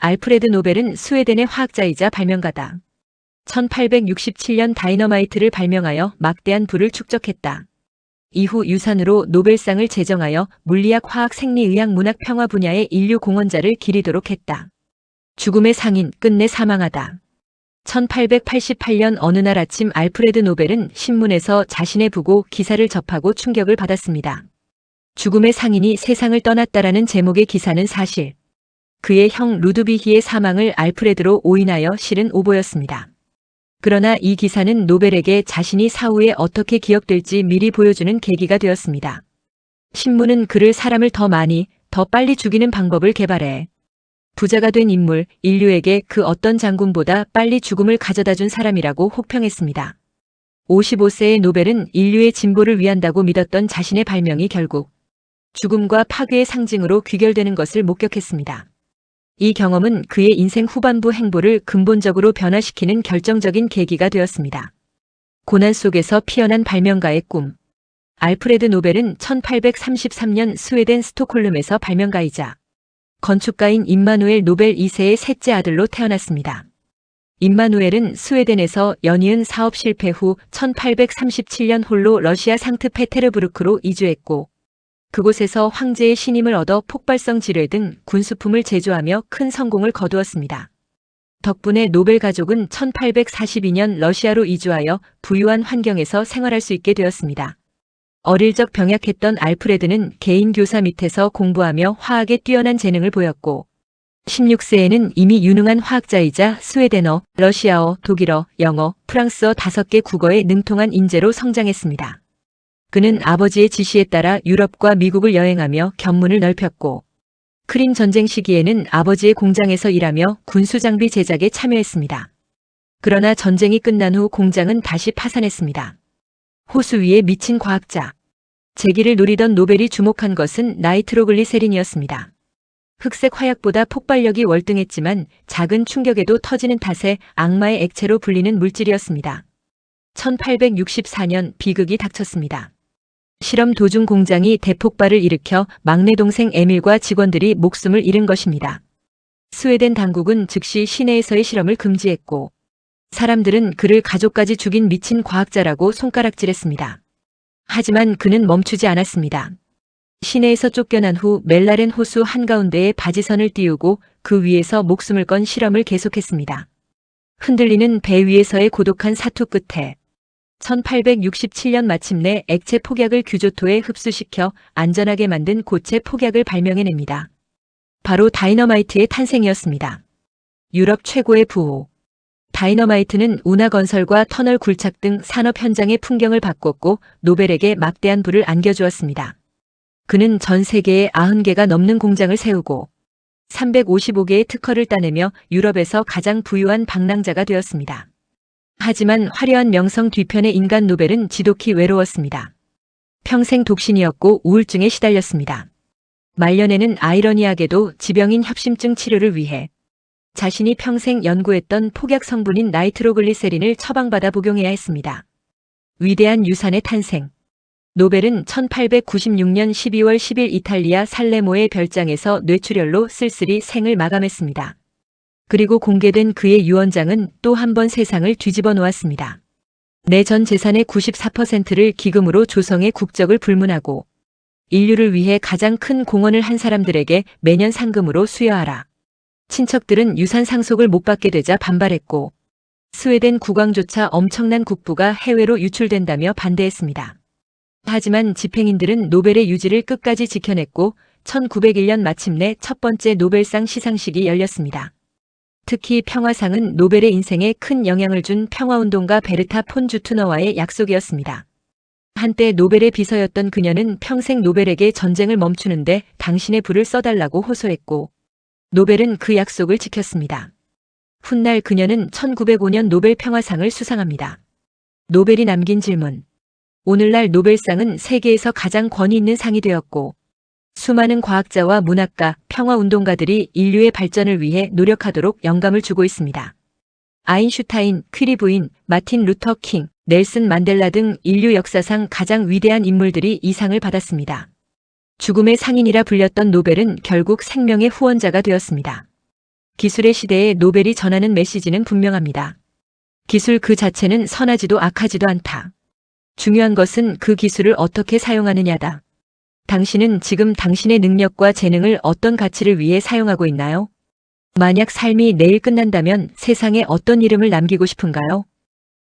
알프레드 노벨은 스웨덴의 화학자이자 발명가다. 1867년 다이너마이트를 발명하여 막대한 부를 축적했다. 이후 유산으로 노벨상을 제정하여 물리학, 화학, 생리의학, 문학, 평화 분야의 인류 공헌자를 기리도록 했다. 죽음의 상인, 끝내 사망하다. 1888년 어느 날 아침 알프레드 노벨은 신문에서 자신의 부고 기사를 접하고 충격을 받았습니다. 죽음의 상인이 세상을 떠났다라는 제목의 기사는 사실, 그의 형 루드비히의 사망을 알프레드로 오인하여 실은 오보였습니다. 그러나 이 기사는 노벨에게 자신이 사후에 어떻게 기억될지 미리 보여주는 계기가 되었습니다. 신문은 그를 사람을 더 많이, 더 빨리 죽이는 방법을 개발해 부자가 된 인물, 인류에게 그 어떤 장군보다 빨리 죽음을 가져다준 사람이라고 혹평했습니다. 55세의 노벨은 인류의 진보를 위한다고 믿었던 자신의 발명이 결국 죽음과 파괴의 상징으로 귀결되는 것을 목격했습니다. 이 경험은 그의 인생 후반부 행보를 근본적으로 변화시키는 결정적인 계기가 되었습니다. 고난 속에서 피어난 발명가의 꿈. 알프레드 노벨은 1833년 스웨덴 스톡홀름에서 발명가이자 건축가인 임마누엘 노벨 2세의 셋째 아들로 태어났습니다. 임마누엘은 스웨덴에서 연이은 사업 실패 후 1837년 홀로 러시아 상트페테르부르크로 이주했고, 그곳에서 황제의 신임을 얻어 폭발성 지뢰 등 군수품을 제조하며 큰 성공을 거두었습니다. 덕분에 노벨 가족은 1842년 러시아로 이주하여 부유한 환경에서 생활할 수 있게 되었습니다. 어릴 적 병약했던 알프레드는 개인 교사 밑에서 공부하며 화학에 뛰어난 재능을 보였고, 16세에는 이미 유능한 화학자이자 스웨덴어, 러시아어, 독일어, 영어, 프랑스어 5개 국어에 능통한 인재로 성장했습니다. 그는 아버지의 지시에 따라 유럽과 미국을 여행하며 견문을 넓혔고, 크림 전쟁 시기에는 아버지의 공장에서 일하며 군수장비 제작에 참여했습니다. 그러나 전쟁이 끝난 후 공장은 다시 파산했습니다. 호수 위에 미친 과학자. 재기를 노리던 노벨이 주목한 것은 나이트로글리세린이었습니다. 흑색 화약보다 폭발력이 월등했지만 작은 충격에도 터지는 탓에 악마의 액체로 불리는 물질이었습니다. 1864년 비극이 닥쳤습니다. 실험 도중 공장이 대폭발을 일으켜 막내 동생 에밀과 직원들이 목숨을 잃은 것입니다. 스웨덴 당국은 즉시 시내에서의 실험을 금지했고, 사람들은 그를 가족까지 죽인 미친 과학자라고 손가락질했습니다. 하지만 그는 멈추지 않았습니다. 시내에서 쫓겨난 후 멜라렌 호수 한가운데에 바지선을 띄우고 그 위에서 목숨을 건 실험을 계속했습니다. 흔들리는 배 위에서의 고독한 사투 끝에 1867년 마침내 액체 폭약을 규조토에 흡수시켜 안전하게 만든 고체 폭약을 발명해냅니다. 바로 다이너마이트의 탄생이었습니다. 유럽 최고의 부호. 다이너마이트는 운하 건설과 터널 굴착 등 산업 현장의 풍경을 바꿨고 노벨에게 막대한 부를 안겨주었습니다. 그는 전 세계에 90개가 넘는 공장을 세우고 355개의 특허를 따내며 유럽에서 가장 부유한 방랑자가 되었습니다. 하지만 화려한 명성 뒤편의 인간 노벨은 지독히 외로웠습니다. 평생 독신이었고 우울증에 시달렸습니다. 말년에는 아이러니하게도 지병인 협심증 치료를 위해 자신이 평생 연구했던 폭약 성분인 나이트로글리세린을 처방받아 복용해야 했습니다. 위대한 유산의 탄생. 노벨은 1896년 12월 10일 이탈리아 살레모의 별장에서 뇌출혈로 쓸쓸히 생을 마감했습니다. 그리고 공개된 그의 유언장은 또 한 번 세상을 뒤집어 놓았습니다. 내 전 재산의 94%를 기금으로 조성의 국적을 불문하고 인류를 위해 가장 큰 공헌을 한 사람들에게 매년 상금으로 수여하라. 친척들은 유산 상속을 못 받게 되자 반발했고 스웨덴 국왕조차 엄청난 국부가 해외로 유출된다며 반대했습니다. 하지만 집행인들은 노벨의 유지를 끝까지 지켜냈고 1901년 마침내 첫 번째 노벨상 시상식이 열렸습니다. 특히 평화상은 노벨의 인생에 큰 영향을 준 평화운동가 베르타 폰 주트너와의 약속이었습니다. 한때 노벨의 비서였던 그녀는 평생 노벨에게 전쟁을 멈추는데 당신의 불을 써달라고 호소했고 노벨은 그 약속을 지켰습니다. 훗날 그녀는 1905년 노벨 평화상을 수상합니다. 노벨이 남긴 질문. 오늘날 노벨상은 세계에서 가장 권위 있는 상이 되었고 수많은 과학자와 문학가, 평화운동가들이 인류의 발전을 위해 노력하도록 영감을 주고 있습니다. 아인슈타인, 퀴리 부인, 마틴 루터 킹, 넬슨 만델라 등 인류 역사상 가장 위대한 인물들이 이 상을 받았습니다. 죽음의 상인이라 불렸던 노벨은 결국 생명의 후원자가 되었습니다. 기술의 시대에 노벨이 전하는 메시지는 분명합니다. 기술 그 자체는 선하지도 악하지도 않다. 중요한 것은 그 기술을 어떻게 사용하느냐다. 당신은 지금 당신의 능력과 재능을 어떤 가치를 위해 사용하고 있나요? 만약 삶이 내일 끝난다면 세상에 어떤 이름을 남기고 싶은가요?